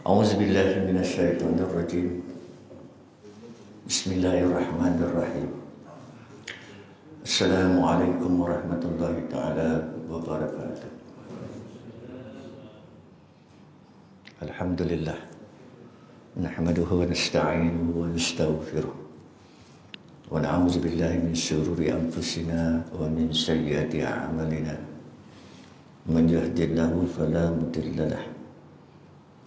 أعوذ بالله من الشيطان الرجيم. بسم الله الرحمن الرحيم. السلام عليكم ورحمة الله تعالى وبركاته. الحمد لله نحمده ونستعينه ونستغفره ونعوذ بالله من شرور أنفسنا ومن سيئات أعمالنا. من يهد الله فلا مضل له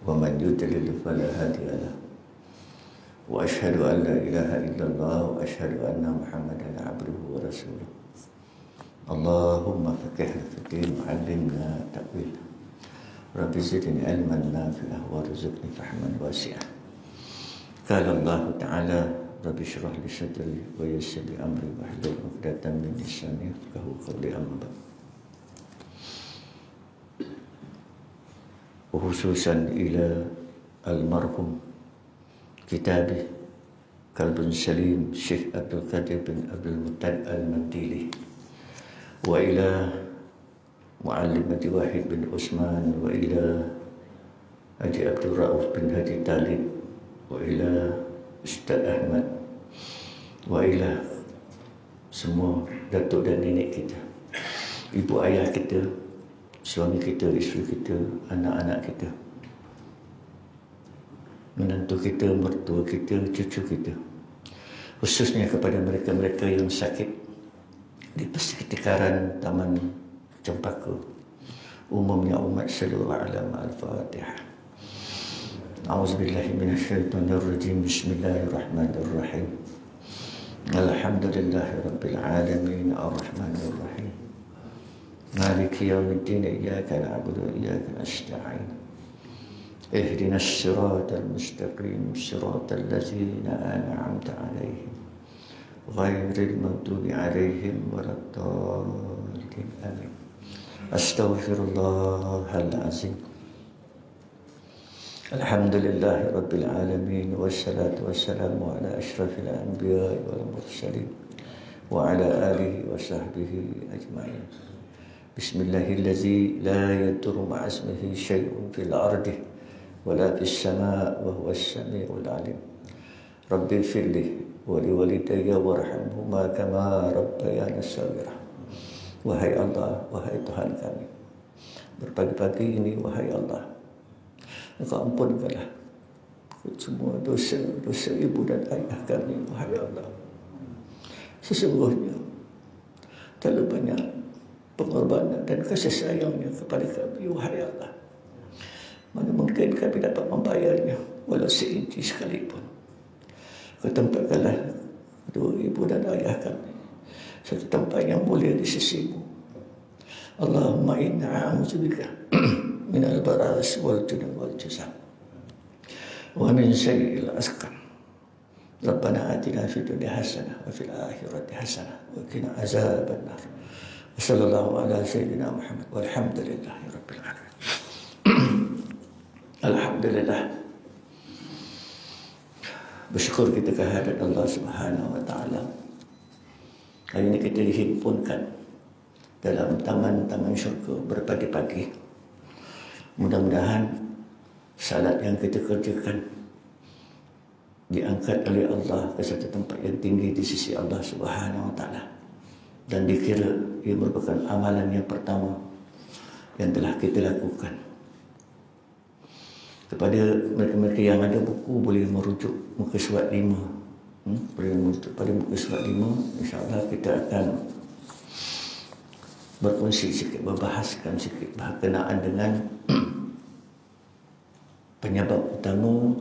ومن يضلل فلا هادي له وأشهد أن لا إله إلا الله وأشهد أن محمدا عبده ورسوله. اللهم فقهنا في الدين وعلمنا تأويله رب زدني علما نافعا وارزقني فهما واسعا. قال الله تعالى رب اشرح لي صدري ويسر لي أمري واحلل عقدة من لساني يفقهوا قولي. أما بعد، وخصوصا إلى المرحوم كتابي قلب سليم الشيخ عبد القادر بن عبد المطلب المنديلي، وإلى معلمة واحد بن عثمان، وإلى Haji Abdul Rauf bin Haji Talib, وإلى Ustaz Ahmad, وإلى semua datuk dan nenek kita, ibu ayah kita, suami kita, isteri kita, anak-anak kita, menantu kita, mertua kita, cucu kita, khususnya kepada mereka-mereka yang sakit di persekitaran Taman Cempaka, umumnya umat seluruh alam. Al-Fatihah. A'udzubillahi minasyaitonirrajim. Bismillahirrahmanirrahim. Alhamdulillahi rabbil alamin, arrahmanir rahim, maliki yaumiddin, iyyaka na'budu wa iyyaka nasta'in. Ihdinas siratal mustaqim, siratal ladzina an'amta 'alaihim ghairil maghdubi 'alaihim waladdallin. Amin. Astaghfirullahal azim. Alhamdulillahi rabbil alamin, wassalatu wassalamu ala asyrafil anbiya'i wal mursalin wa ala alihi wa sahbihi ajma'in. Bismillahirrahmanirrahim. La yadurru ma'a ismihi syai'un fil ardi wala fis sama' wa huwas sami'ul 'alim. Rabbi firli wa li walidayya warhamhuma kama rabbayani shaghira. Wahai Allah, wahai Tuhan kami, berpagi-pagi ini wahai Allah, Engkau ampunkanlah semua dosa-dosa ibu dan ayah kami, wahai Allah. Sesungguhnya terlalu banyak pengorbanan dan kasih sayangnya kepada kami, wahai Allah. Mana mungkin kami dapat membayarnya walau seinci sekalipun. Kau tempatkanlah kedua ibu dan ayah kami satu tempat yang mulia di sisimu. Allahumma inna a'udzubika minal baras wal junun wal jazam wa min sayyi'il asqam. Rabbana atina fid dunya hasanah wa fil akhirati hasanah wa qina azabannar. Sallallahu ala sayyidina Muhammad walhamdulillahi rabbil alamin. Alhamdulillah, bersyukur kita kehadirat Allah Subhanahu wa taala. Hari ini kita dihimpunkan dalam taman-taman syurga berpagi-pagi. Mudah-mudahan salat yang kita kerjakan diangkat oleh Allah ke satu tempat yang tinggi di sisi Allah Subhanahu wa taala, dan dikira ia merupakan amalan yang pertama yang telah kita lakukan. Kepada mereka-mereka yang ada buku, boleh merujuk muka surat 5. Boleh merujuk pada muka surat 5. InsyaAllah kita akan berkongsi sikit, membahaskan sikit berkenaan dengan penyebab utama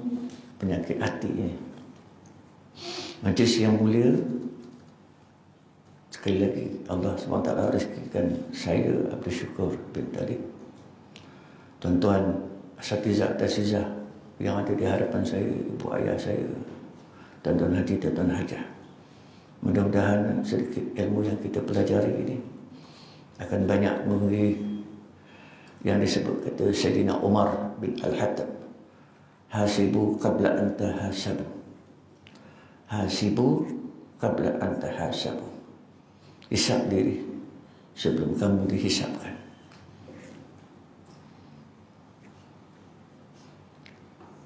penyakit hati ini. Majlis yang mulia, sekali lagi Allah SWT rezekikan saya, Abdul Syukur bin Talib, tuan-tuan asatizah tasizah yang ada di hadapan saya, ibu ayah saya, tuan-tuan haji, tuan-tuan hajah. Mudah-mudahan sedikit ilmu yang kita pelajari ini akan banyak memberi yang disebut kata Sayyidina Umar bin Al-Hattab, hasibu qabla an tahasabu. Hasibu qabla an tahasabu. Hisab diri sebelum kamu dihisabkan.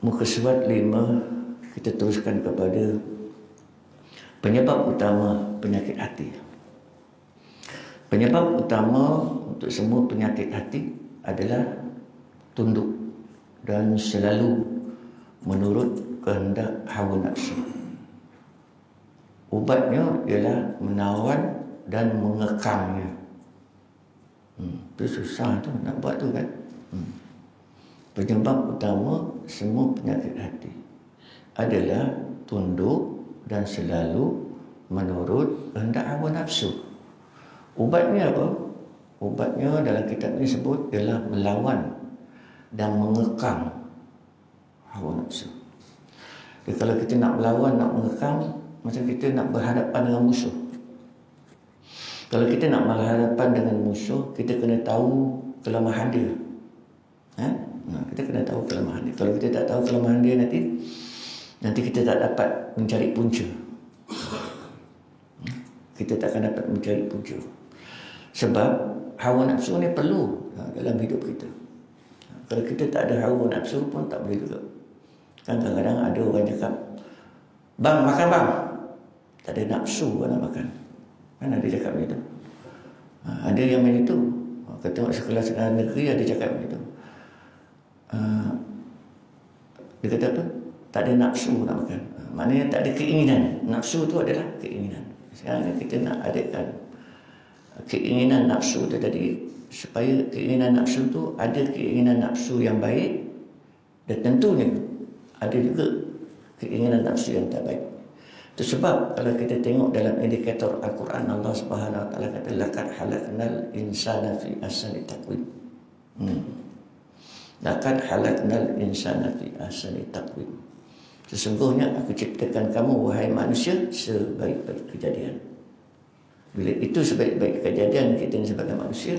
muka surat 5 kita teruskan kepada penyebab utama penyakit hati. Penyebab utama untuk semua penyakit hati adalah tunduk dan selalu menurut kehendak hawa nafsu. Ubatnya ialah menawan dan mengekangnya. Itu susah tu nak buat tu kan. Penyebab utama semua penyakit hati adalah tunduk dan selalu menurut kehendak hawa nafsu. Ubatnya apa? Ubatnya dalam kitab ini sebut ialah melawan dan mengekang hawa nafsu. Jadi kalau kita nak melawan, nak mengekang, macam kita nak berhadapan dengan musuh. Kalau kita nak berhadapan dengan musuh, kita kena tahu kelemahan dia. Kita kena tahu kelemahan dia. Kalau kita tak tahu kelemahan dia, nanti kita tak dapat mencari punca. Kita tak akan dapat mencari punca. Sebab hawa nafsu ni perlu dalam hidup kita. Kalau kita tak ada hawa nafsu pun tak boleh juga. Kan kadang-kadang ada orang cakap, "Bang, makan bang." Tak ada nafsu nak makan. Kan ada cakap macam tu. Ada yang macam tu. Kita tengok sekolah negeri ada cakap macam tu. Dia kata apa? Tak ada nafsu nak makan. Maknanya tak ada keinginan. Nafsu tu adalah keinginan. Sekarang ni kita nak adakan keinginan nafsu tu tadi, supaya keinginan nafsu tu ada keinginan nafsu yang baik, dan tentunya ada juga keinginan nafsu yang tak baik. Itu sebab kalau kita tengok dalam indikator Al-Quran, Allah Subhanahu Wa Taala kata laqad khalaqnal insana fi ahsani taqwim. Laqad khalaqnal insana fi ahsani taqwim. Sesungguhnya aku ciptakan kamu wahai manusia sebaik-baik kejadian. Bila itu sebaik-baik kejadian kita sebagai manusia,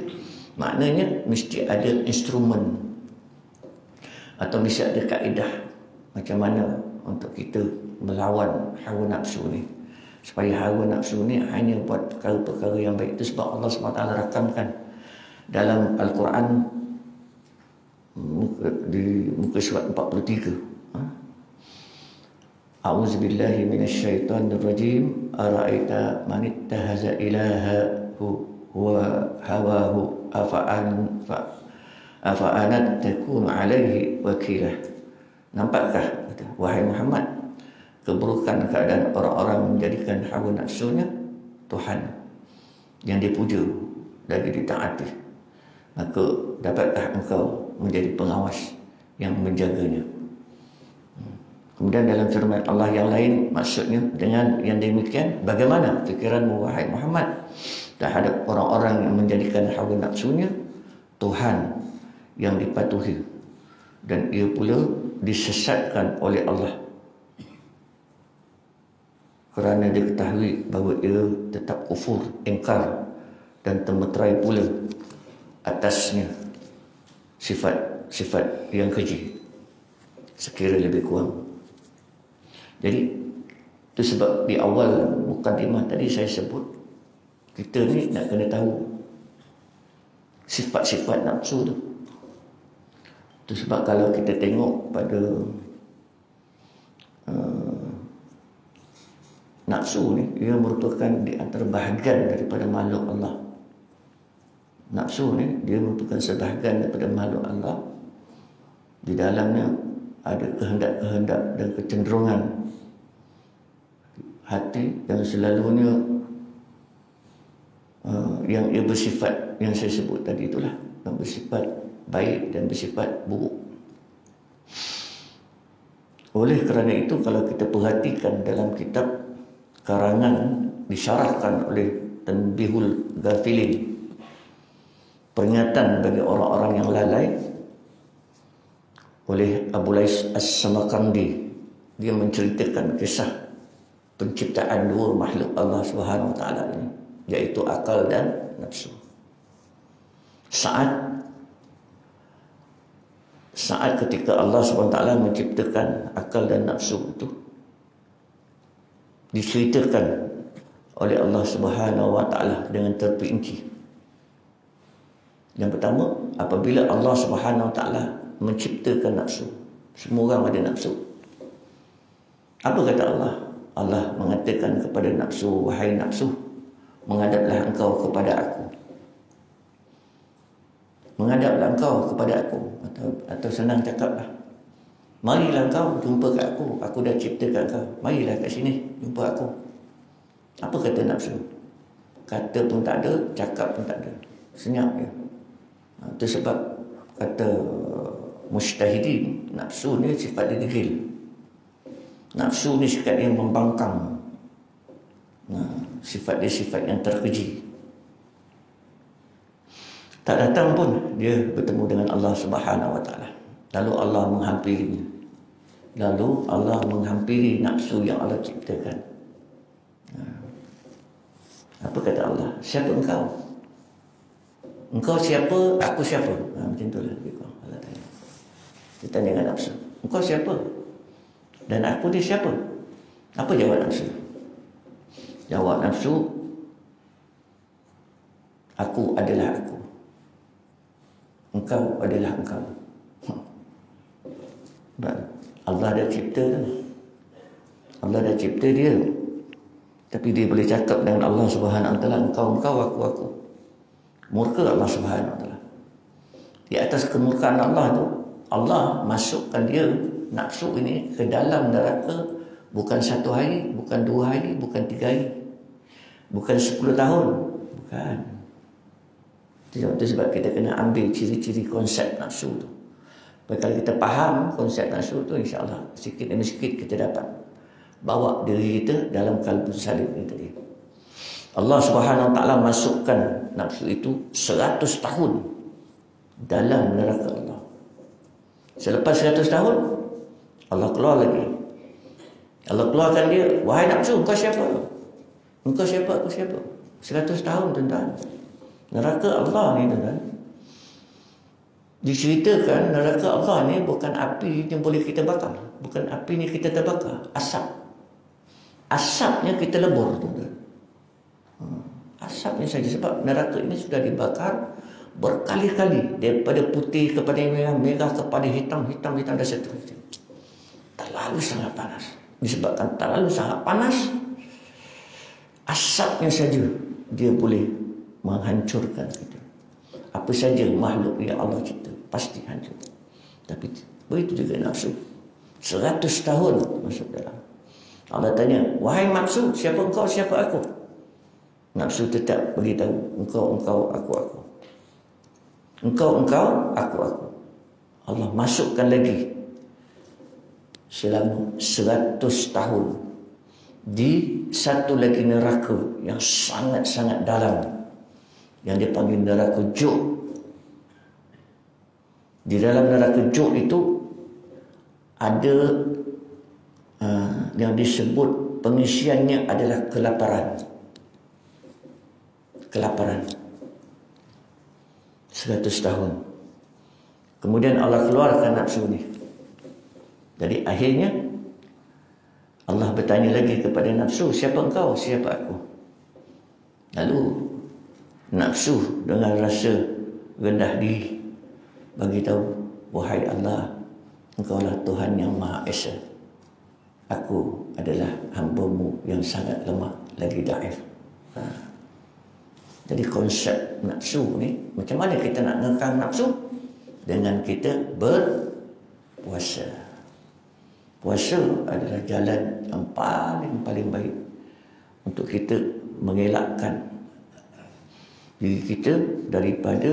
maknanya mesti ada instrumen atau mesti ada kaedah macam mana untuk kita melawan hawa nafsu ni, supaya hawa nafsu ni hanya buat perkara-perkara yang baik. Itu sebab Allah SWT rakamkan dalam Al-Quran di muka surat 43. A'udzubillahi minasyaitonir rajim. Ara'aita man ittahaza ilahahu wa hawahu afa'anat takunu alaihi wakilah. Nampakkah, wahai Muhammad, keburukan keadaan orang-orang menjadikan hawa nafsunya Tuhan yang dipuja lagi ditaati? Maka dapatkah engkau menjadi pengawas yang menjaganya? Kemudian dalam firman Allah yang lain, maksudnya dengan yang demikian, bagaimana fikiranmu wahai Muhammad terhadap orang-orang yang menjadikan hawa nafsunya Tuhan yang dipatuhi, dan ia pula disesatkan oleh Allah kerana dia ketahui bahawa ia tetap kufur, ingkar dan termeterai pula atasnya sifat-sifat yang keji, sekira lebih kurang. Jadi itu sebab di awal mukadimah tadi saya sebut, kita ni nak kena tahu sifat-sifat nafsu tu. Itu sebab kalau kita tengok pada nafsu ni, ia merupakan di antara bahagian daripada makhluk Allah. Nafsu ni dia merupakan sebahagian daripada makhluk Allah. Di dalamnya ada kehendak-kehendak dan kecenderungan hati yang selalunya yang ia bersifat, yang saya sebut tadi itulah, yang bersifat baik dan bersifat buruk. Oleh kerana itu, kalau kita perhatikan dalam kitab karangan disyarahkan oleh Tanbihul Ghafilin, peringatan bagi orang-orang yang lalai, oleh Abu Lais As-Samarkandi. Dia menceritakan kisah penciptaan dua makhluk Allah Subhanahu Wa Taala ini, iaitu akal dan nafsu. Saat ketika Allah Subhanahu Wa Taala menciptakan akal dan nafsu itu, diceritakan oleh Allah Subhanahu Wa Taala dengan terperinci. Yang pertama, apabila Allah Subhanahu Wa Taala menciptakan nafsu, Semua orang ada nafsu. Apa kata Allah? Allah mengatakan kepada nafsu, wahai nafsu, menghadaplah engkau kepada aku. Menghadaplah engkau kepada aku. Atau senang cakaplah, marilah engkau jumpa kat aku. Aku dah ciptakan kau. Marilah kat sini jumpa aku. Apa kata nafsu? Kata pun tak ada, cakap pun tak ada. Senyap je. Itu sebab kata mujtahidin, nafsu ni sifat dia degil. Nafsu ni sifat yang membangkang. Sifat dia sifat yang terkeji. Tak datang pun dia bertemu dengan Allah Subhanahu Wa Taala. Lalu Allah menghampirinya. Lalu Allah menghampiri nafsu yang Allah ciptakan. Apa kata Allah? Siapa engkau? Engkau siapa? Aku siapa? Macam itulah Allah tanya. Dia tanya dengan nafsu. Engkau siapa? Dan aku ni siapa? Apa jawab nafsu? Jawab nafsu, aku adalah aku. Engkau adalah engkau. Allah dah cipta tu. Allah dah cipta dia. Tapi dia boleh cakap dengan Allah Subhanahu Wa Taala, engkau, aku. Murka Allah Subhanahu Wa Taala. Di atas kemurkaan Allah tu, Allah masukkan dia, nafsu ini, ke dalam neraka. Bukan 1 hari, bukan 2 hari, bukan 3 hari, bukan 10 tahun. Bukan. Itu sebab kita kena ambil ciri-ciri konsep nafsu tu. Kalau kita faham konsep nafsu tu, insyaAllah sikit demi sikit kita dapat bawa diri kita dalam kalbu salim ini tadi. Allah Subhanahu Wa Taala masukkan nafsu itu 100 tahun dalam neraka Allah. Selepas 100 tahun, Allah keluar lagi. Allah keluarkan dia, wahai nafsu, engkau siapa? Engkau siapa? Aku siapa? 100 tahun tuan-tuan. Neraka Allah ni tuan-tuan. Diceritakan neraka Allah ni bukan api yang boleh kita bakar. Bukan api ni kita terbakar. Asap. Asapnya kita lebur tuan-tuan. Asapnya saja, sebab neraka ini sudah dibakar berkali-kali. Daripada putih kepada merah, merah kepada hitam, hitam dan seterusnya. Terlalu sangat panas. Disebabkan terlalu sangat panas, asapnya saja dia boleh menghancurkan kita. Apa saja makhluk yang Allah cipta pasti hancur. Tapi begitu juga nafsu. 100 tahun masuk dalam. Allah tanya, wahai nafsu, siapa engkau, siapa aku? Nafsu tetap beritahu, engkau, aku. Engkau, aku. Allah masukkan lagi selama 100 tahun di satu lagi neraka yang sangat-sangat dalam, yang dipanggil neraka Jug. Di dalam neraka Jug itu ada yang disebut pengisiannya adalah kelaparan. 100 tahun. Kemudian Allah keluarkan nafsu ni. Jadi akhirnya Allah bertanya lagi kepada nafsu, siapa engkau, siapa aku? Lalu nafsu dengan rasa rendah diri bagi tahu, wahai Allah, engkaulah Tuhan yang Maha Esa. Aku adalah hamba-Mu yang sangat lemah lagi daif. Jadi konsep nafsu ni, macam mana kita nak ngekang nafsu? Dengan kita berpuasa. Puasa adalah jalan yang paling baik untuk kita mengelakkan diri kita daripada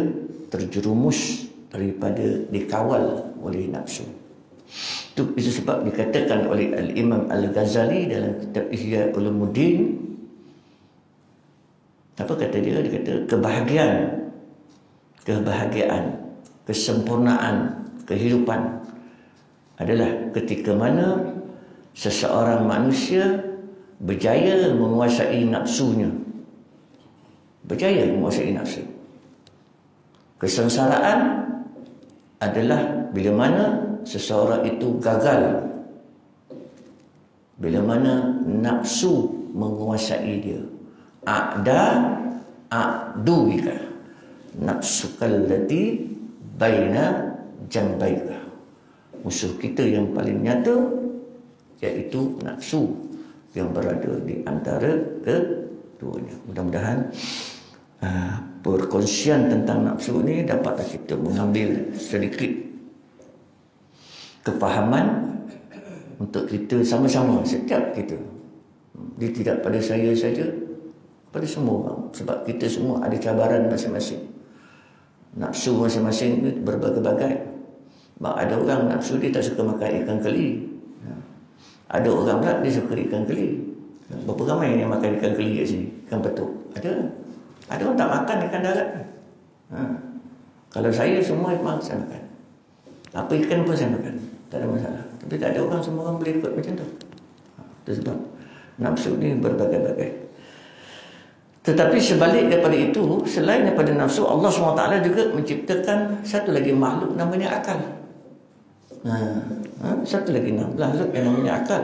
terjerumus, daripada dikawal oleh nafsu. Itu sebab dikatakan oleh Al-Imam Al-Ghazali dalam kitab Ihya Ulumuddin. Apa kata dia? Dia kata kebahagiaan, kesempurnaan kehidupan adalah ketika mana seseorang manusia berjaya menguasai nafsunya. Berjaya menguasai nafsu. Kesengsaraan adalah bila mana seseorang itu gagal, bila mana nafsu menguasai dia. A'du bika nafsukal lati baina jambaika. musuh kita yang paling nyata, iaitu nafsu yang berada di antara keduanya. Mudah-mudahan perkongsian tentang nafsu ini dapatlah kita mengambil sedikit kefahaman untuk kita sama-sama, setiap kita. Dia tidak pada saya saja, pada semua orang. Sebab kita semua ada cabaran masing-masing. Nafsu masing-masing itu berbagai-bagai. Ada orang nafsu dia tak suka makan ikan keli. Ada orang pula dia suka ikan keli. Berapa ramai yang makan ikan keli kat sini? Ikan betuk. Ada orang tak makan ikan darat. Kalau saya semua memang saya makan. Apa ikan pun saya makan. Tak ada masalah. Tapi tak ada orang, semua orang boleh ikut macam tu. Itu sebab nafsu ni berbagai-bagai. Tetapi sebalik daripada itu, selain daripada nafsu, Allah SWT juga menciptakan satu lagi makhluk namanya akal. Satu lagi makhluk yang namanya akal.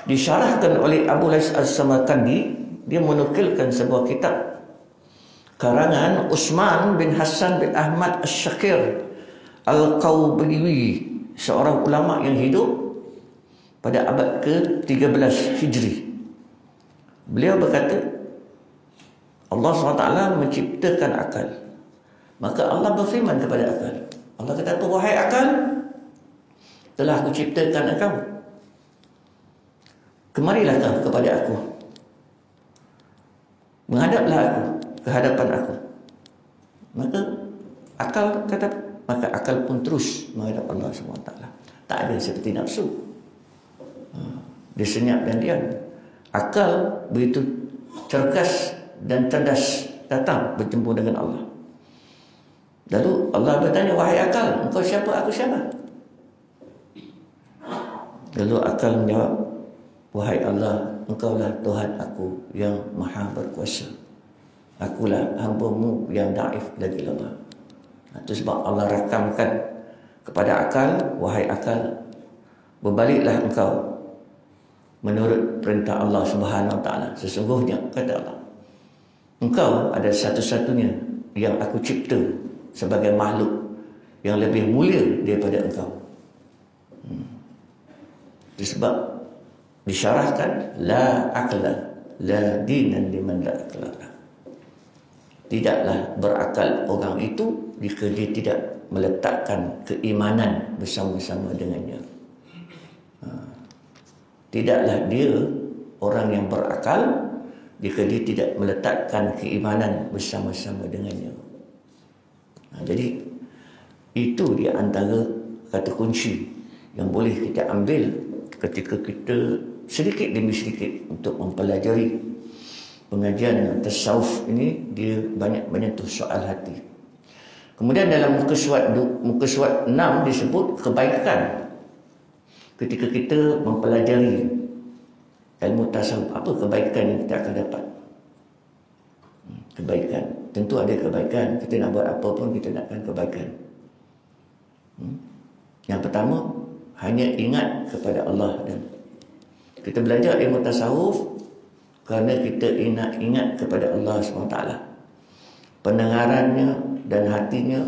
Disyarahkan oleh Abu Lais As-Samarkandi. Dia menukilkan sebuah kitab karangan Utsman bin Hassan bin Ahmad Asy-Syakir Al-Qawbiwi, seorang ulama yang hidup pada abad ke-13 Hijri. Beliau berkata, Allah SWT menciptakan akal. Maka Allah berfirman kepada akal. Allah kata, wahai akal, telah aku ciptakan engkau. Kemarilah kau kepada aku. Menghadaplah aku ke hadapan aku. Maka akal pun terus menghadap Allah SWT. Tak ada seperti nafsu. Dia senyap dan diam. Akal begitu cergas dan cerdas datang bertemu dengan Allah. Lalu Allah bertanya, wahai akal, engkau siapa, aku siapa? Lalu akal menjawab, wahai Allah, engkaulah Tuhan aku yang maha berkuasa. Akulah hamba-Mu yang daif lagi lemah. Itu sebab Allah rakamkan kepada akal, wahai akal, berbaliklah engkau menurut perintah Allah Subhanahu Wa Taala. Sesungguhnya, kata Allah, engkau ada satu-satunya yang aku cipta sebagai makhluk yang lebih mulia daripada engkau. Itu sebab disyarahkan la aqla la dinan liman la aqla. Tidaklah berakal orang itu jika dia tidak meletakkan keimanan bersama-sama dengannya. Tidaklah dia orang yang berakal jika dia tidak meletakkan keimanan bersama-sama dengannya. Jadi itu di antara kata kunci yang boleh kita ambil ketika kita sedikit demi sedikit untuk mempelajari pengajian tasawuf ini. Dia banyak menyentuh soal hati. Kemudian dalam muka surat 6 disebut kebaikan. Ketika kita mempelajari ilmu tasawuf, apa kebaikan yang kita akan dapat? Kebaikan, tentu ada kebaikan. Kita nak buat apa pun kita nakkan kebaikan. Yang pertama, hanya ingat kepada Allah. Dan kita belajar ilmu tasawuf kerana kita ingat kepada Allah SWT. Pendengarannya dan hatinya,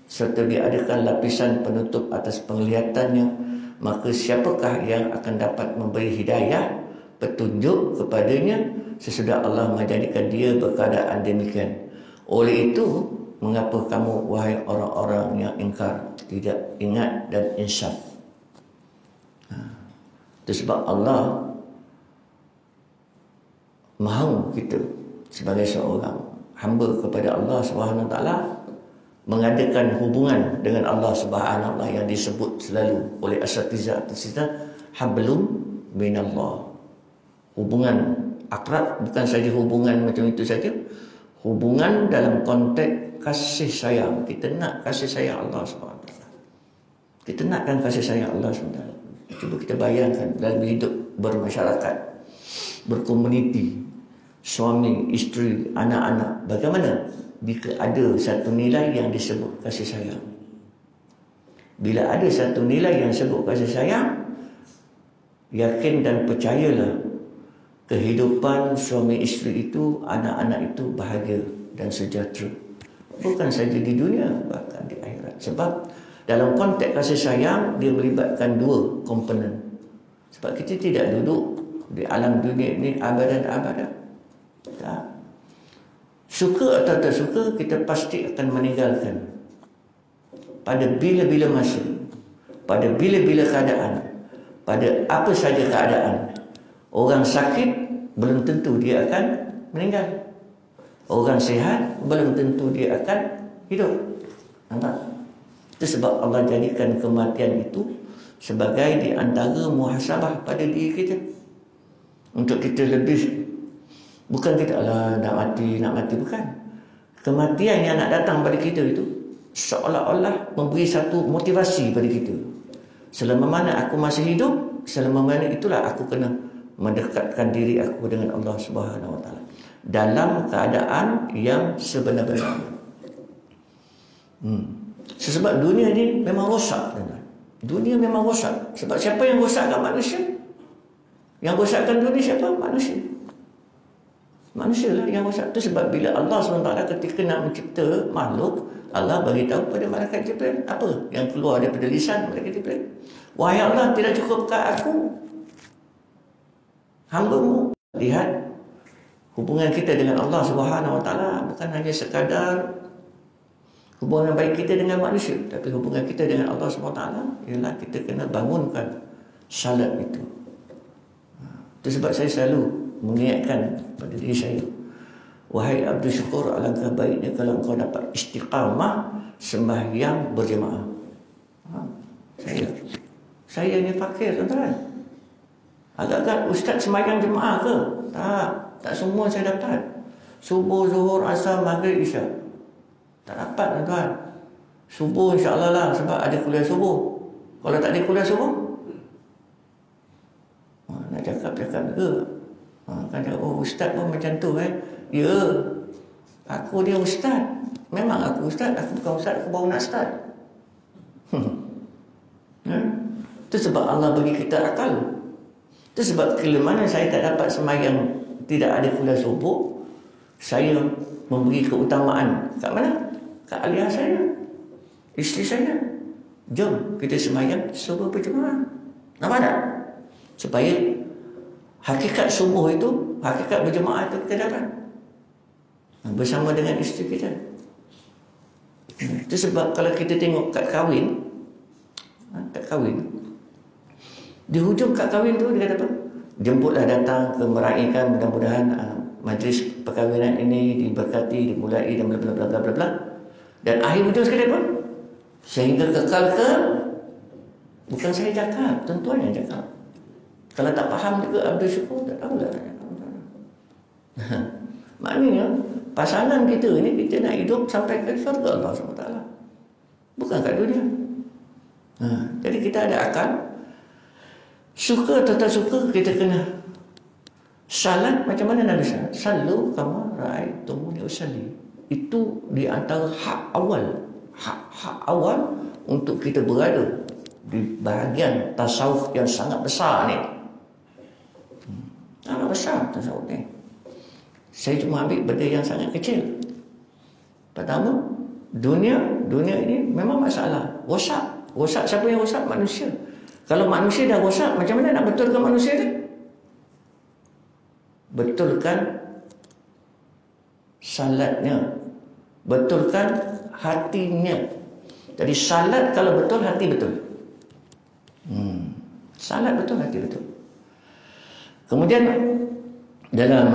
serta diadakan lapisan penutup atas penglihatannya. Maka siapakah yang akan dapat memberi hidayah, petunjuk kepadanya sesudah Allah menjadikan dia berkeadaan demikian? Oleh itu, mengapa kamu, wahai orang-orang yang ingkar, tidak ingat dan insaf? Itu sebab Allah mahu kita sebagai seorang hamba kepada Allah SWT mengadakan hubungan dengan Allah Subhanahu Wa Taala yang disebut selalu oleh asatizah hablum minallah. Hubungan akrab, bukan saja hubungan macam itu saja, hubungan dalam konteks kasih sayang. Kita nak kasih sayang Allah SWT. Kita nakkan kasih sayang Allah SWT. Cuba kita bayangkan dalam hidup bermasyarakat, berkomuniti, suami, isteri, anak-anak, bagaimana jika ada satu nilai yang disebut kasih sayang? Bila ada satu nilai yang disebut kasih sayang, yakin dan percayalah, kehidupan suami isteri itu, anak-anak itu bahagia dan sejahtera. Bukan saja di dunia, bahkan di akhirat. Sebab Dalam konteks kasih sayang, dia melibatkan dua komponen. Sebab kita tidak duduk di alam dunia ini abadan-abadan. Tak. Suka atau tak suka, kita pasti akan meninggalkan. Pada bila-bila masa, pada bila-bila keadaan, pada apa saja keadaan. Orang sakit, belum tentu dia akan meninggal. Orang sihat, belum tentu dia akan hidup. Nampak? Itu sebab Allah jadikan kematian itu sebagai di antara muhasabah pada diri kita. Untuk kita lebih, bukan kita nak mati, bukan. Kematian yang nak datang pada kita itu seolah-olah memberi satu motivasi pada kita. Selama mana aku masih hidup, selama mana itulah aku kena mendekatkan diri aku dengan Allah Subhanahu Wa Taala dalam keadaan yang sebenar-benarnya. Sebab dunia ni memang rosak, tuan-tuan. Dunia memang rosak. Sebab siapa yang rosakkan manusia? Yang rosakkan dunia siapa? Manusia. Manusia lah yang rosak. Itu sebab bila Allah SWT ketika nak mencipta makhluk, Allah bagi tahu pada malaikat Jibril apa yang keluar daripada lisan malaikat Jibril. Wahai Allah, tidak cukupkah aku hamba-Mu? Lihat hubungan kita dengan Allah Subhanahu Wa Taala bukan hanya sekadar hubungan baik kita dengan manusia, tapi hubungan kita dengan Allah Subhanahu Wa Taala ialah kita kena bangunkan salat itu. Itu sebab saya selalu mengingatkan pada diri saya, wahai Abdul Syukur, alangkah baiknya kalau engkau dapat istiqamah sembahyang berjemaah. Saya ni fakir, tuan-tuan. Agak-agak ustaz sembahyang jemaah ke? Tak semua saya dapat. Subuh, zuhur, asar, maghrib, isyak. Tak dapat, tuan-tuan. Subuh insya-Allah lah, sebab ada kuliah subuh. Kalau tak ada kuliah subuh, nak cakap ke? Kan cakap, oh ustaz pun macam tu Ya, aku dia ustaz. Memang aku ustaz, aku bukan ustaz, aku baru nak start. Itu sebab Allah bagi kita akal. Itu sebab bila mana saya tak dapat sembahyang, tidak ada kuliah subuh, saya memberi keutamaan kat mana? Kat aliyah saya, isteri saya. Jom kita sembahyang subuh berjemaah. Nampak tak? Supaya hakikat subuh itu, hakikat berjemaah itu kita dapat bersama dengan isteri kita. Itu sebab kalau kita tengok kat kahwin, di hujung kat kahwin tu dia kata apa? Jemputlah datang ke meraihkan, mudah-mudahan majlis perkahwinan ini diberkati, dimulai dan bla bla bla bla bla. Dan akhir hujung sekali pun sehingga kekal ke, bukan saya cakap, tuan-tuan yang cakap. Kalau tak faham juga Abdul Syukur, tak tahulah. Maknanya pasangan kita ni, kita nak hidup sampai ke syurga Allah SWT, bukan kat dunia. Jadi kita ada akal. Suka atau tak suka, kita kena salat macam mana Nabi SAW. Sallu kama ra'aitumuni usalli. Itu di antara hak awal untuk kita berada di bahagian tasawuf yang sangat besar ni. Sangat besar tasawuf ni. Saya cuma ambil benda yang sangat kecil. Pertama, dunia ini memang masalah. Rosak siapa yang rosak? Manusia. Kalau manusia dah rosak, macam mana nak betulkan manusia ni? Betulkan salatnya, betulkan hatinya. Jadi salat kalau betul, hati betul. Salat betul, hati betul. Kemudian dalam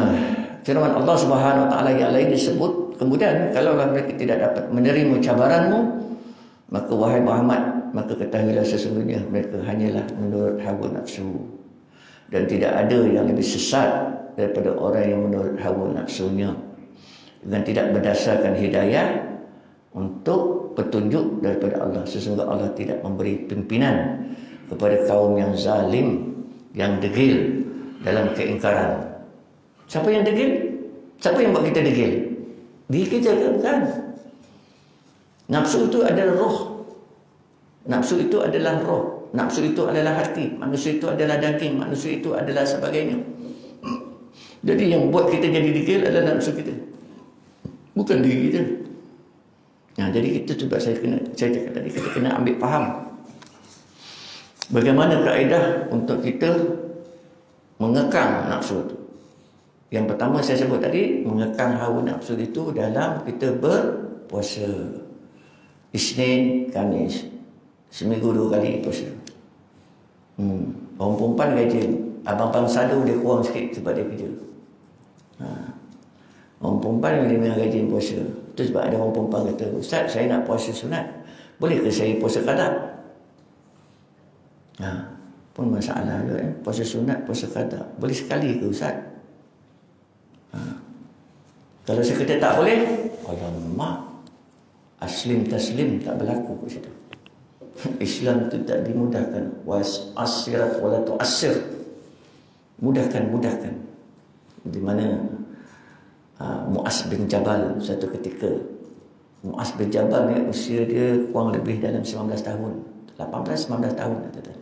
firman Allah Subhanahu Wa Taala yang lain disebut, kemudian kalau mereka tidak dapat menerima cabaranmu, maka wahai Muhammad, maka ketahuilah sesungguhnya mereka hanyalah menurut hawa nafsu, dan tidak ada yang lebih sesat daripada orang yang menurut hawa nafsunya dengan tidak berdasarkan hidayah untuk petunjuk daripada Allah. Sesungguhnya Allah tidak memberi pimpinan kepada kaum yang zalim, yang degil dalam keingkaran. Siapa yang degil? Siapa yang buat kita degil? Diri kita kan? Nafsu itu adalah roh. Nafsu itu adalah roh. Nafsu itu adalah hati. Manusia itu adalah daging. Manusia itu adalah sebagainya. Jadi yang buat kita jadi degil adalah nafsu kita, bukan diri kita. Nah, jadi kita juga saya cakap tadi, kita kena ambil faham bagaimana kaedah untuk kita mengekang nafsu itu. Yang pertama saya sebut tadi, mengekang hawa nafsu itu dalam kita berpuasa. Isnin, Khamis, seminggu 2 kali puasa. Orang perempuan rajin, abang-abang sadu dia kurang sikit sebab dia kerja. Orang perempuan dia memang rajin puasa. Itu sebab ada orang perempuan kata, Ustaz, saya nak puasa sunat, boleh ke saya puasa qada? Pun masalah juga puasa sunat, puasa qada, boleh sekali ke Ustaz? Kalau saya kata tak boleh, alamak, aslim taslim tak berlaku kat situ. Islam tu tak dimudahkan. Asirat wala tu'assir. Mudahkan. Di mana Mu'az bin Jabal satu ketika, Mu'az bin Jabal ni usia dia kurang lebih dalam 19 tahun, 18-19 tahun kata.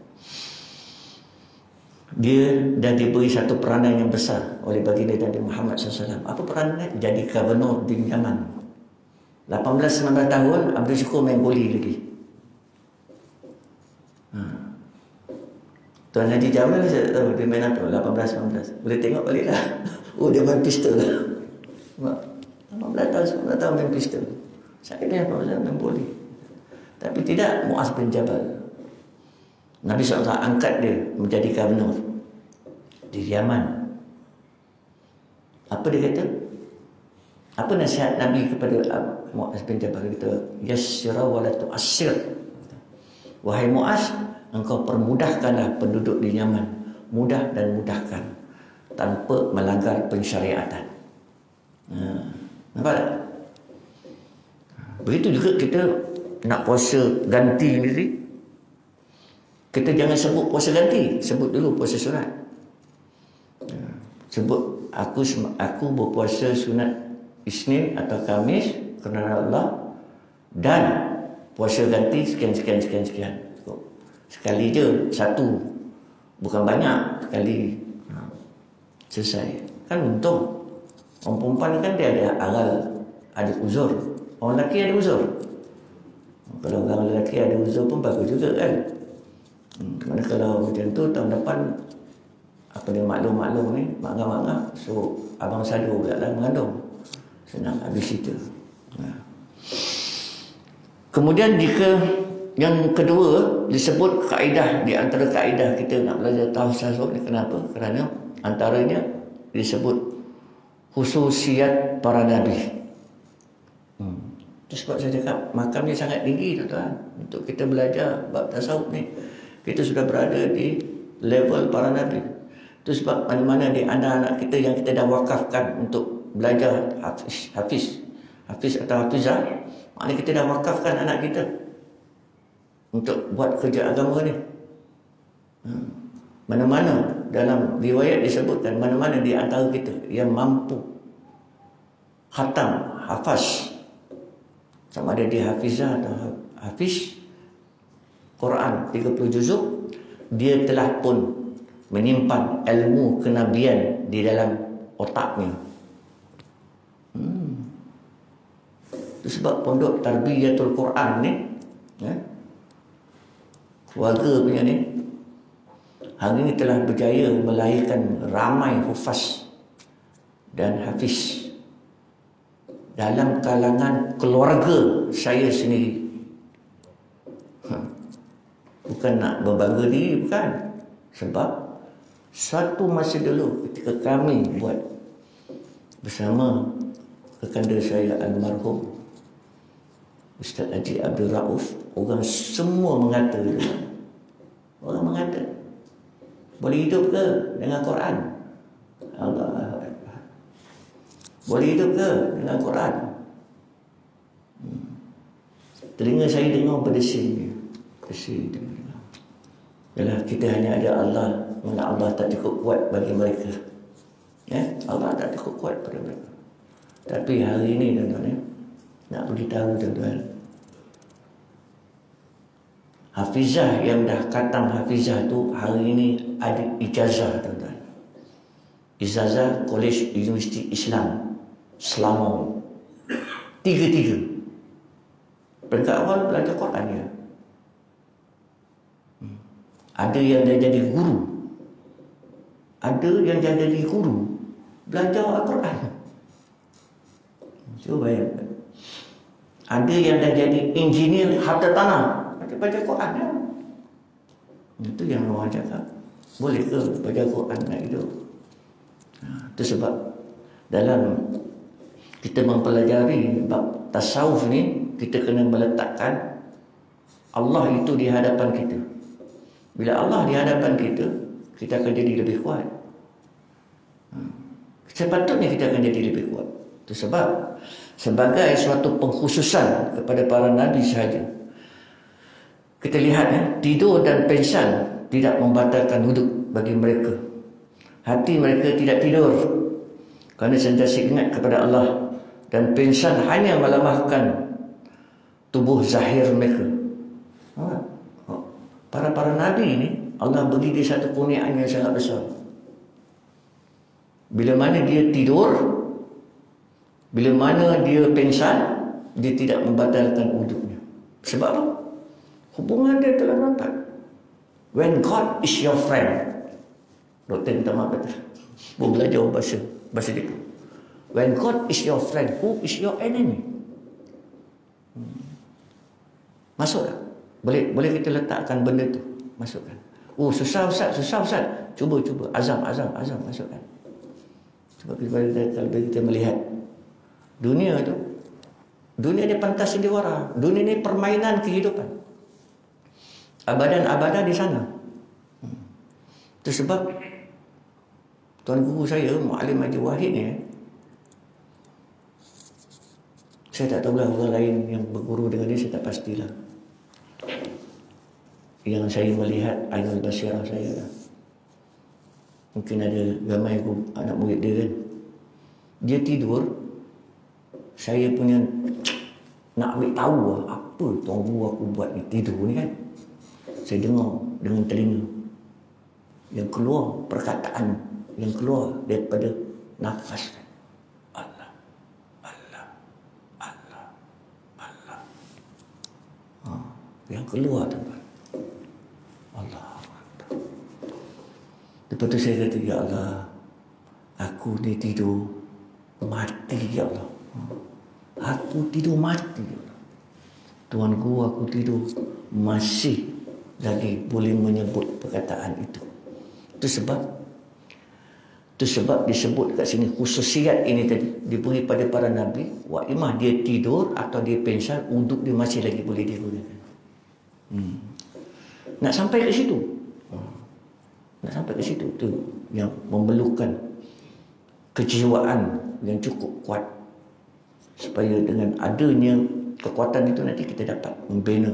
Dia dah diberi satu peranan yang besar oleh baginda Nabi Muhammad SAW. Apa peranannya? Jadi gubernur di Yaman. 18-19 tahun, Abdul Syukur main boli lagi. Tuan Haji Jamal saya tak tahu dia main apa, 18-19. Boleh tengok balik lah. Oh, dia main pistol. 18 tahun, 19 tahun main pistol. Saya ni apa main boli. Tapi tidak, Mu'az bin Jabal, Nabi SAW angkat dia menjadi gubernur di Yaman. Apa dia kata? Apa nasihat Nabi kepada Mu'az bin Jabal? Dia kata, yassira wa la tu'assir. Wahai Mu'az, engkau permudahkanlah penduduk di Yaman. Mudah dan mudahkan, tanpa melanggar pensyariatan. Nampak tak? Begitu juga kita nak puasa ganti ni. Kita jangan sebut puasa ganti, sebut dulu puasa sunat. Sebut aku berpuasa sunat Isnin atau Khamis kerana Allah, dan puasa ganti sekian. Sekali je, satu, bukan banyak, sekali selesai. Kan untung. Orang perempuan kan dia ada aral, ada uzur. Orang lelaki ada uzur. Kalau orang lelaki ada uzur pun bagus juga kan. Kerana kalau macam tu tahun depan, apa dia maklum ni, maklum, so abang sadu pula lah mengandung. Senang habis itu. Kemudian jika yang kedua disebut kaedah, di antara kaedah kita nak belajar tasawuf ni, kenapa? Kerana antaranya disebut khususiat para nabi. Itu sebab saya cakap makamnya sangat tinggi tuan-tuan. Untuk kita belajar bab tasawuf ni, kita sudah berada di level para nabi. Itu sebab mana-mana di anak-anak kita yang kita dah wakafkan untuk belajar hafiz atau hafizah, maknanya kita dah wakafkan anak kita untuk buat kerja agama ni. Mana-mana dalam riwayat disebutkan, mana-mana di antara kita yang mampu khatam, hafaz, sama ada dia hafizah atau hafiz Quran 30 juzuk, dia telah pun menyimpan ilmu kenabian di dalam otaknya. Itu sebab pondok Tarbiyatul Quran ni, keluarga punya ni, hari ini telah berjaya melahirkan ramai hufaz dan hafiz dalam kalangan keluarga saya sendiri. Bukan nak berbangga diri, bukan. Sebab suatu masa dulu ketika kami buat bersama kekanda saya almarhum Ustaz Haji Abdul Rauf, orang semua mengata, boleh hidup ke dengan Quran? Allah, boleh hidup ke dengan Quran? Telinga saya dengar berdesir. Yalah, kita hanya ada Allah, mana Allah tak cukup kuat bagi mereka. Allah tak cukup kuat pada mereka. Tapi hari ini tuan-tuan, nak beritahu tuan-tuan, hafizah yang dah khatam hafizah tu hari ini ada ijazah tuan-tuan. Ijazah College Universiti Islam Selangor. 3. Peringkat awal belajar Quran dia. Ada yang dah jadi guru. Ada yang dah jadi guru belajar Al-Quran. Cuba bayangkan. Ada yang dah jadi engineer harta tanah, baca Quran ya. Itu yang orang cakap. Boleh ke baca Quran nak hidup? Itu sebab dalam kita mempelajari bab tasawuf ni, kita kena meletakkan Allah itu di hadapan kita. Bila Allah di hadapan kita, kita akan jadi lebih kuat. Sepatutnya kita akan jadi lebih kuat. Itu sebab sebagai suatu pengkhususan kepada para nabi sahaja, kita lihat tidur dan pengsan tidak membatalkan wuduk bagi mereka. Hati mereka tidak tidur kerana sentiasa ingat kepada Allah, dan pengsan hanya melemahkan tubuh zahir mereka. Para nabi ini Allah beri dia satu kurniaan yang sangat besar. Bila mana dia tidur, bila mana dia pengsan, dia tidak membatalkan wuduknya. Sebab apa? Hubungan dia telah rapat. When God is your friend. Doktor minta maaf kata. Boleh belajar bahasa dia. When God is your friend, who is your enemy? Masuk tak? Boleh kita letakkan benda tu. Masukkan. Oh, susah Ustaz. Cuba. Azam, masukkan. Sebab kita melihat dunia tu, dunia ni pantas sandiwara. Dunia ni permainan kehidupan. Abadan di sana. Itu sebab tuan guru saya, Muallim Haji Wahid ni, saya tak tahulah orang lain yang berguru dengan dia, saya tak pastilah. Yang saya melihat Ainul Basirah saya lah. Mungkin ada ramai anak murid dia kan. Dia tidur, saya punya nak ambil tahu apa tuan guru aku buat ni, tidur ni kan. Saya dengar dengan telinga. Yang keluar perkataan, yang keluar daripada nafas. Allah. Yang keluar tuan. Allah. Lepas tu saya kata, ya Allah, aku ni tidur mati, ya Allah. Aku tidur mati, ya Allah. Tuan guru aku tidur masih lagi boleh menyebut perkataan itu. Itu sebab disebut kat sini khususiat ini tadi diberi pada para nabi. Wa imah dia tidur atau dia pengsan, untuk dia masih lagi boleh digunakan. Nak sampai ke situ. Tu yang memerlukan kejiwaan yang cukup kuat, supaya dengan adanya kekuatan itu nanti kita dapat membina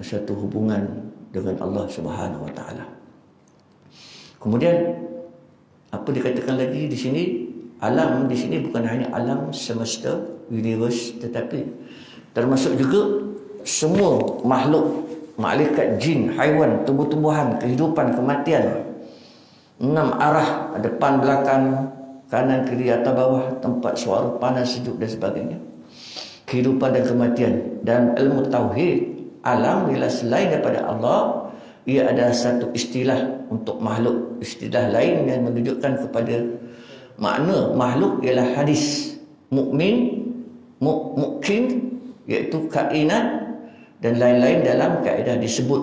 satu hubungan dengan Allah Subhanahu Wa Taala. Kemudian apa dikatakan lagi di sini? Alam di sini bukan hanya alam semesta, universe, tetapi termasuk juga semua makhluk, malaikat, jin, haiwan, tumbuh-tumbuhan, kehidupan, kematian. 6 arah, depan, belakang, kanan, kiri, atas, bawah, tempat suara, panas, sejuk dan sebagainya. Kehidupan dan kematian. Dan ilmu tauhid, alam ialah selain daripada Allah, ia adalah satu istilah untuk makhluk. Istilah lain yang menunjukkan kepada makna makhluk ialah hadis. Mukmin, mukmin, iaitu kainat, dan lain-lain dalam kaedah disebut.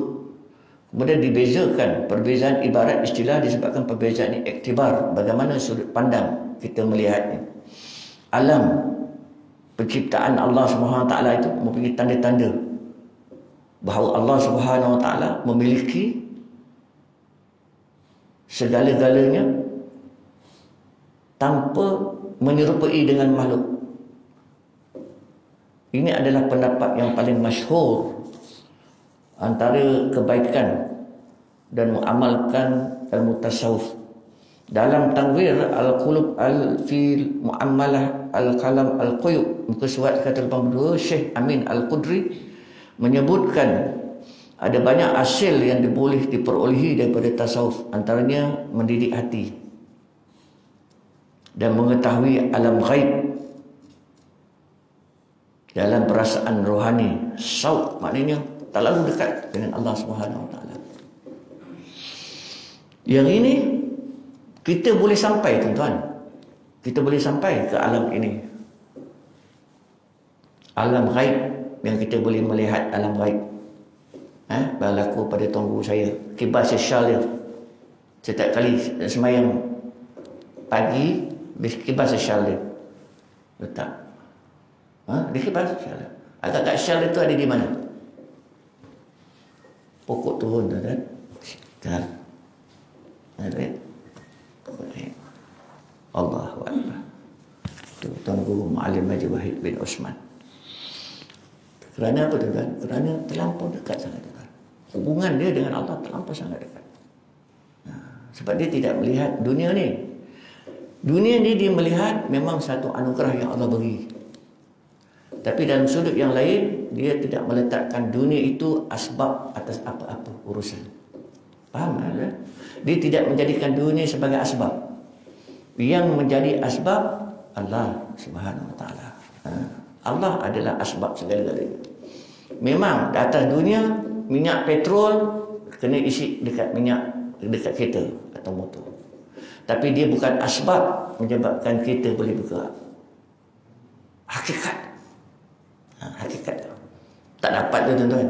Kemudian dibezakan, perbezaan ibarat istilah disebabkan perbezaan ini iktibar, bagaimana sudut pandang kita melihatnya. Alam penciptaan Allah SWT itu mempunyai tanda-tanda bahawa Allah SWT memiliki segala-galanya tanpa menyerupai dengan makhluk. Ini adalah pendapat yang paling masyhur antara kebaikan dan mengamalkan ilmu tasawuf. Dalam Tanwir Al-Qulub Al-Fil Mu'ammalah Al-Qalam Al-Quyub, muka surat kata 82, Syekh Amin Al-Qudri menyebutkan ada banyak hasil yang boleh diperolehi daripada tasawuf, antaranya mendidik hati dan mengetahui alam ghaib dalam perasaan rohani, syauq maknanya terlalu dekat dengan Allah Subhanahu Wa Taala. Yang ini kita boleh sampai, tuan-tuan. Kita boleh sampai ke alam ini. Alam ghaib yang kita boleh melihat alam ghaib. Berlaku pada tuan guru saya, kibas syal dia. Setiap kali semayang pagi, kibas syal dia letak. Dia kibas syal dia. Agak-agak syal itu ada di mana? Pokok turun, tuan-tuan. Kan? Allahu Akbar. Tuan guru Muallim Haji Wahid bin Osman. Kerana apa, tuan-tuan? Kerana terlampau dekat sangat, tuan-tuan. Hubungan dia dengan Allah terlampau sangat dekat. Sebab dia tidak melihat dunia ni. Dunia ni dia melihat memang satu anugerah yang Allah beri. Tapi dalam sudut yang lain, dia tidak meletakkan dunia itu asbab atas apa-apa urusan. Faham tak? Dia tidak menjadikan dunia sebagai asbab. Yang menjadi asbab Allah Subhanahu Wa Taala. Allah adalah asbab segala-galanya. Memang di atas dunia minyak petrol kena isi dekat dekat kereta atau motor. Tapi dia bukan asbab menyebabkan kita boleh bergerak. Hakikat. Hakikat. Tak dapat tu, tuan-tuan.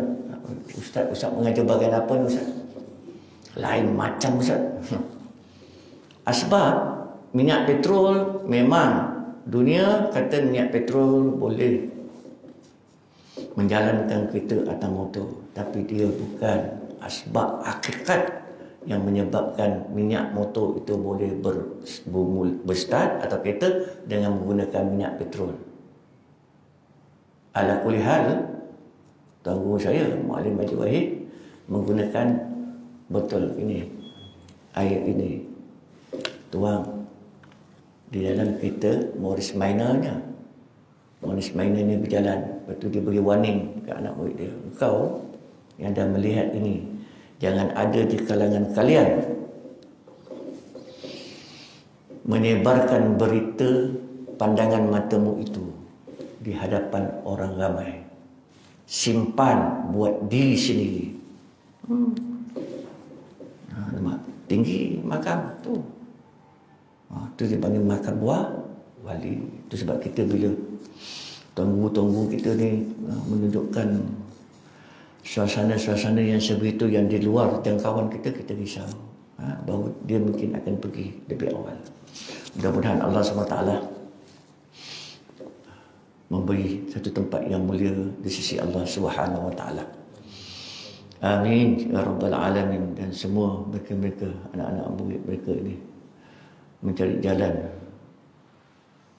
Ustaz mengajar bagian apa ni, Ustaz? Lain macam, Ustaz. Asbab minyak petrol, memang dunia kata minyak petrol boleh menjalankan kereta atau motor, tapi dia bukan asbab hakikat yang menyebabkan minyak motor itu boleh berstart atau kereta dengan menggunakan minyak petrol. Ala kulli hal, tuan guru saya Muallim Haji Wahid menggunakan botol ini, air ini, tuang di dalam kereta Morris Minornya. Morris Minornya berjalan, lepas tu dia beri warning ke anak murid dia, engkau yang dah melihat ini, jangan ada di kalangan kalian menyebarkan berita pandangan matamu itu di hadapan orang ramai. Simpan buat diri sendiri. Tinggi makam tu. Tu dia panggil makam wali. Itu sebab kita bila tunggu kita ni menunjukkan suasana-suasana yang sebegitu yang di luar jangkauan kita risau. Bahawa dia mungkin akan pergi lebih awal. Mudah-mudahan Allah SWT memberi satu tempat yang mulia di sisi Allah Subhanahu Wa Taala. Amin ya rabbal alamin. Dan semua mereka anak-anak murid mereka ini mencari jalan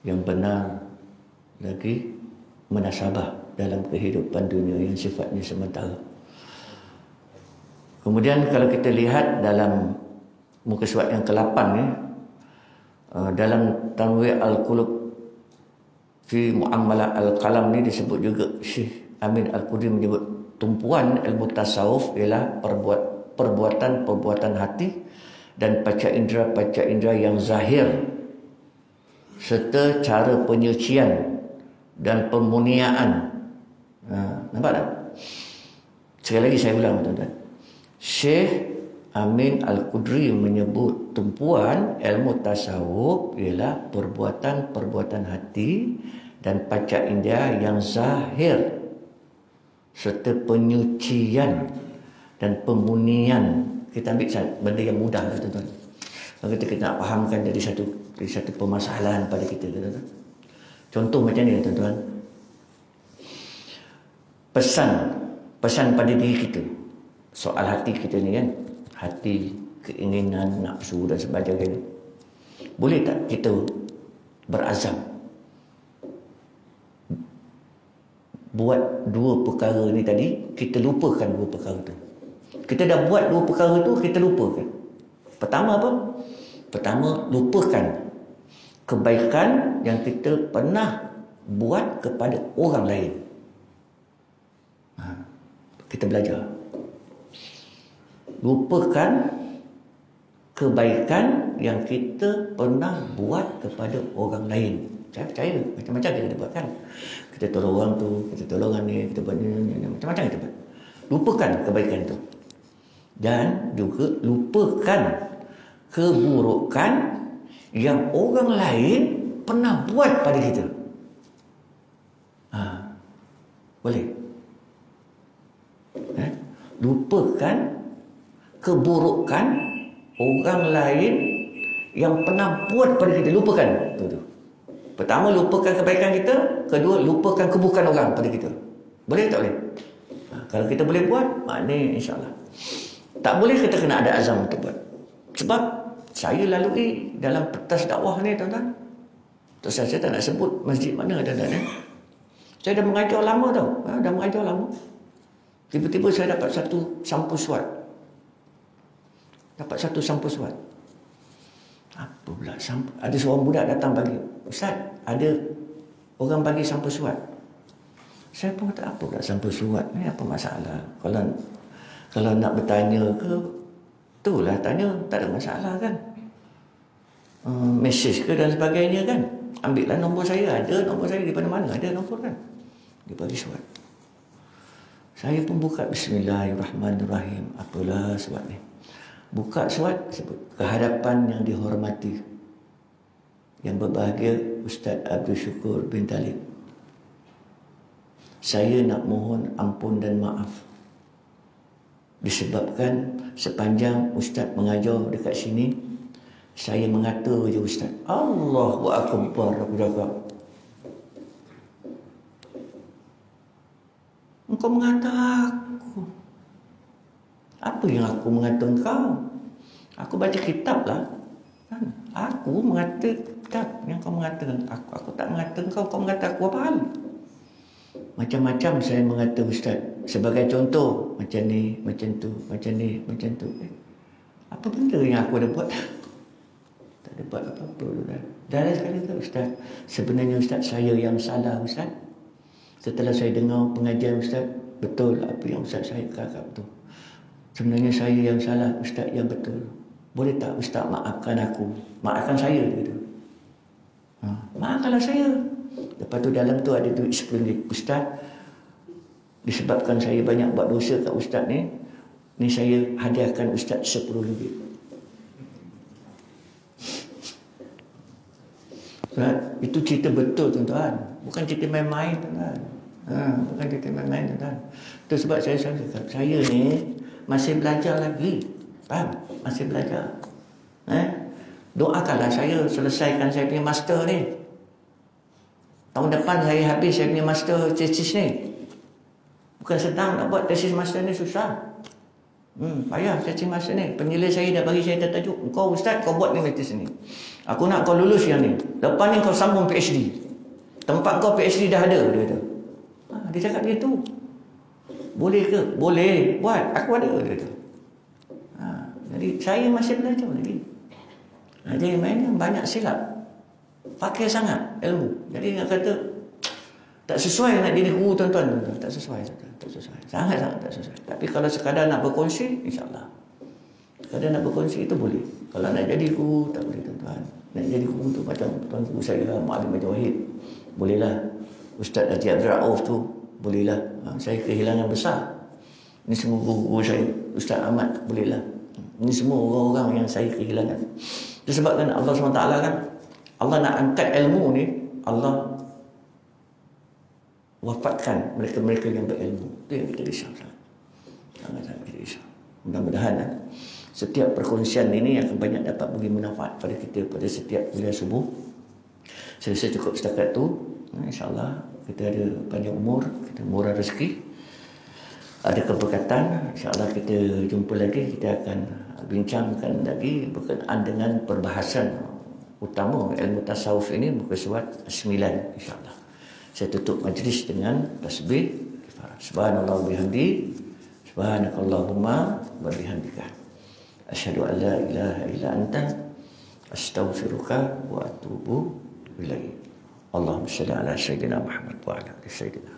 yang benar lagi munasabah dalam kehidupan dunia yang sifatnya sementara. Kemudian kalau kita lihat dalam muka surat yang ke-8 ni, dalam Tanwir Al-Qulub fi Mu'amalah Al-Qalam ni disebut juga, Syekh Amin Al-Qudri menyebut tumpuan ilmu tasawuf ialah perbuatan hati dan panca indera yang zahir serta cara penyucian dan pemuniaan. Nampak tak? Sekali lagi saya ulang, tuan-tuan. Syekh Amin Al-Qudri menyebut tumpuan ilmu tasawuf ialah perbuatan hati dan panca indera yang zahir serta penyucian dan pemunian. Kita ambil benda yang mudah, tuan-tuan. Kalau kita nak fahamkan dari satu permasalahan pada kita, tuan-tuan. Contoh macam ni, tuan-tuan. Pesan pada diri kita. Soal hati kita ni kan. Hati, keinginan, nafsu dan sebagainya. Boleh tak kita berazam buat dua perkara ni tadi, kita lupakan dua perkara tu. Kita dah buat dua perkara tu, kita lupakan. Pertama apa? Pertama, lupakan kebaikan yang kita pernah buat kepada orang lain. Kita belajar. Lupakan kebaikan yang kita pernah buat kepada orang lain. Saya percaya macam-macam kita buat kan. Kita tolong orang tu, kita tolong orang ni, kita buat ni, macam-macam kita buat. Lupakan kebaikan tu. Dan juga lupakan keburukan yang orang lain pernah buat pada kita. Boleh? Lupakan keburukan orang lain yang pernah buat pada kita. Lupakan. Tu. Pertama, lupakan kebaikan kita. Kedua, lupakan keburukan orang pada kita. Boleh tak boleh? Kalau kita boleh buat, maknanya insyaAllah. Tak boleh, kita kena ada azam untuk buat. Sebab saya lalui dalam pentas dakwah ni, tuan-tuan. Terus saya tak nak sebut masjid mana ada. Saya dah mengajar lama tau. Dah mengajar lama. Tiba-tiba saya dapat satu sampul suat. Apa pula? Ada seorang budak datang bagi. Ustaz, ada orang bagi sampul suat. Saya pun kata, apa pula sampul suat ni? Apa masalah? Kalau nak bertanya ke, itulah tanya. Tak ada masalah kan? Mesej ke dan sebagainya kan? Ambillah nombor saya. Ada nombor saya di mana-mana. Ada nombor kan? Dia bagi suat. Saya pun buka Bismillahirrahmanirrahim. Apalah suat ni? Buka suat sebut kehadapan yang dihormati, yang berbahagia Ustaz Abdul Syukur bin Talib. Saya nak mohon ampun dan maaf disebabkan sepanjang Ustaz mengajar dekat sini saya mengata je Ustaz. Allahu Akbar. Aku cakap, engkau mengata aku. Apa yang aku mengata engkau? Aku baca kitab lah. Aku mengata kitab yang kau mengatakan aku. Aku tak mengata engkau. Kau mengata aku apa hal? Macam-macam saya mengata Ustaz. Sebagai contoh, macam ni, macam tu, macam ni, macam tu. Apa benda yang aku ada buat? Tak ada buat apa-apa. Dan sekali tu Ustaz, sebenarnya Ustaz saya yang salah Ustaz. Setelah saya dengar pengajian Ustaz, betul apa yang Ustaz saya cakap tu. Sebenarnya saya yang salah, Ustaz yang betul. Boleh tak Ustaz maafkan aku? Maafkan saya gitu. Maafkanlah saya. Lepas tu dalam tu ada duit RM10. Ustaz, disebabkan saya banyak buat dosa kat Ustaz ni saya hadiahkan Ustaz RM10. Itu cerita betul tuan-tuan. Bukan cerita main-main tuan-tuan. Bukan cerita main-main tuan-tuan. Itu sebab saya cakap, saya ni masih belajar lagi. Faham? Masih belajar. Doakanlah saya selesaikan saya punya master ni. Tahun depan saya habis saya punya master tesis ni. Bukan senang nak buat tesis master ni, susah. Payah tesis master ni. Penilai saya dah bagi saya tajuk. Kau Ustaz, kau buat ni tesis ni. Aku nak kau lulus yang ni. Lepas ni kau sambung PhD. Tempat kau PhD dah ada, dia kata. Dia cakap gitu. Boleh ke? Boleh. Buat. Aku ada, dia kata. Jadi saya masih belajar lagi. Jadi mainnya banyak silap. Pakai sangat ilmu. Jadi nak kata tak sesuai nak jadi guru tuan-tuan. Tak sesuai. Sangat-sangat tak sesuai. Tapi kalau sekadar nak berkongsi, insyaAllah. Sekadar nak berkongsi itu boleh. Kalau nak jadi guru, tak boleh tuan-tuan. Nak jadi guru tu macam tuan guru saya lah, Mu'alim Majid Wahid. Bolehlah. Ustaz Haji Abdul Rauf tu, bolehlah. Saya kehilangan besar. Ini semua guru-guru saya. Ustaz Ahmad, bolehlah. Ini semua orang-orang yang saya kehilangan. Itu sebabkan Allah SWT kan, Allah nak angkat ilmu ni, Allah wafatkan mereka-mereka yang berilmu. Itu yang kita risau. Sangat-sangat kita risau. Mudah-mudahan setiap perkongsian ini akan banyak dapat bagi manfaat pada kita pada setiap kuliah subuh. Saya rasa cukup setakat tu. InsyaAllah kita ada panjang umur, kita murah rezeki, ada keberkatan. InsyaAllah kita jumpa lagi. Kita akan bincangkan lagi berkenaan dengan perbahasan utama ilmu tasawuf ini, muka surat 9 insyaAllah. Saya tutup majlis dengan tasbih kifarah. Subhanallah bihamdi, subhanakallahumma wa bihamdika, asyhadu an la ilaha illa anta, astaghfiruka wa atubu ilaik. Allahumma shalli ala sayyidina Muhammad wa ala ali sayyidina